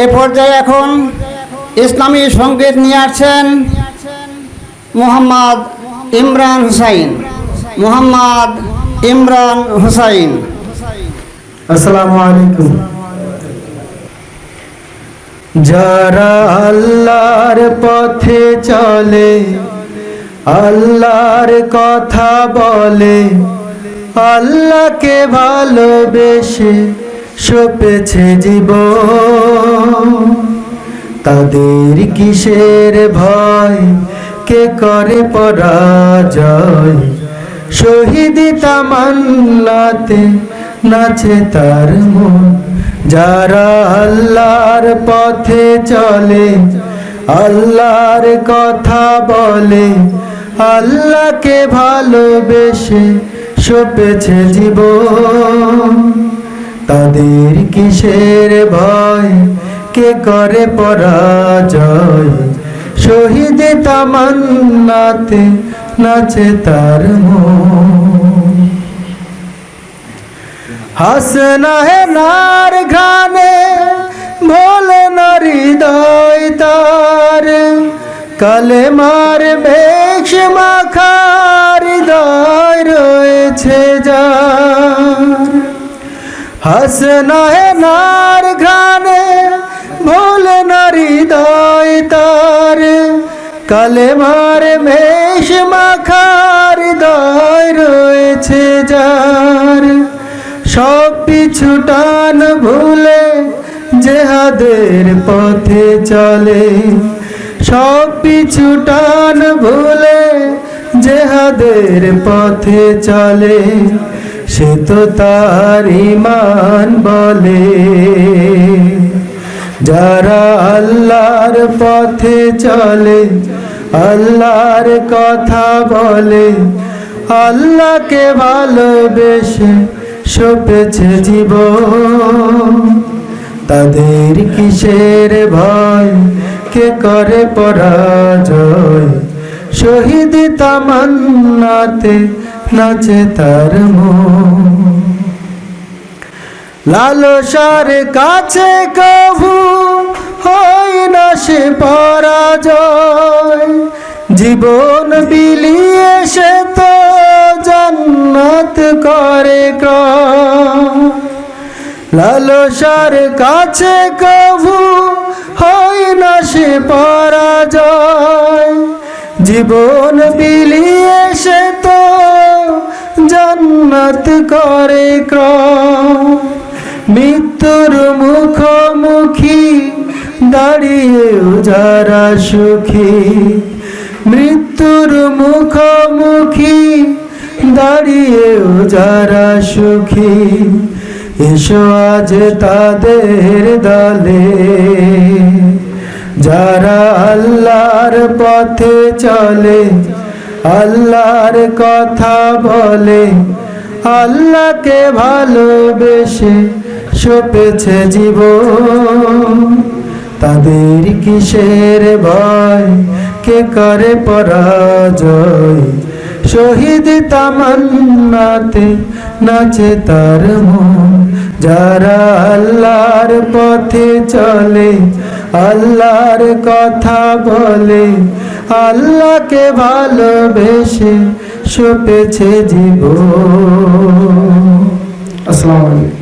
এ পর্যায়ে এখন ইসলামী সংগীত নিয়ে আসছেন মোহাম্মদ ইমরান হুসাইন। মোহাম্মদ ইমরান হুসাইন। আসসালামু আলাইকুম। যারা আল্লাহর পথে চলে, আল্লাহর কথা বলে, আল্লাহকে ভালোবেসে সপেছে জীবন, তাদের কিসের ভয়, কে করে পরাজয়, শহীদি তামান্নাতে নাচে তার মন। যারা আল্লাহর পথে চলে, আল্লাহর কথা বলে, আল্লাহকে ভালোবেসে সপেছে জীবন, তাদের কিসের ভয়, কে করে পরাজয়, শহীদে তামান্নাতে নাচে তার মন। হাসনা হে নার ঘানে ভোলে না হৃদয় তার, কালেমার বেশ মাখা হৃদয় রয়েছে যার। হাসনা হে নার ঘানে ভোলে না হৃদয় তার, কালেমার বেশ মাখা হৃদয় রয়েছে যার। সব পিছু টান ভুলে জেহাদের পথে চলে, সব পিছু টান ভুলে জেহাদের পথে চলে, সে তো তার ঈমান বলে। যারা আল্লাহর পথে চলে, আল্লাহর কথা বলে, আল্লাহকে ভালোবেসে সপেছে জীবন, তাদের কিসের ভয়, কে করে পরাজয়, শহীদ তামান্নাতে নাচে তার মন। লালসার কাছে কভু হয় না সে পরাজয়, জীবন বিলিয়ে সে তো জান্নাত করে ক্রয়। লালসার কাছে কভু হয় না সে পরাজয়, জীবন বিলিয়ে সে তো জান্নাত করে ক্রয়। মৃত্যুর মুখোমুখি দাঁড়িয়েও যারা সুখী, মৃত্যুর মুখোমুখি দাঁড়িয়েও যারা সুখী, এসো আজ তাদের দলে। যারা আল্লাহর পথে চলে, আল্লাহর কথা বলে, আল্লাহকে ভালোবেসে সপেছে জীবন, তাদের কিসের ভয়, কে করে পরাজয়, শহীদ তামান্নাতে নাচে তার মন। যারা আল্লাহর পথে চলে, আল্লাহর কথা বলে, আল্লাহকে ভালোবেসে সপেছে জীবন। আসসালামু আলাইকুম।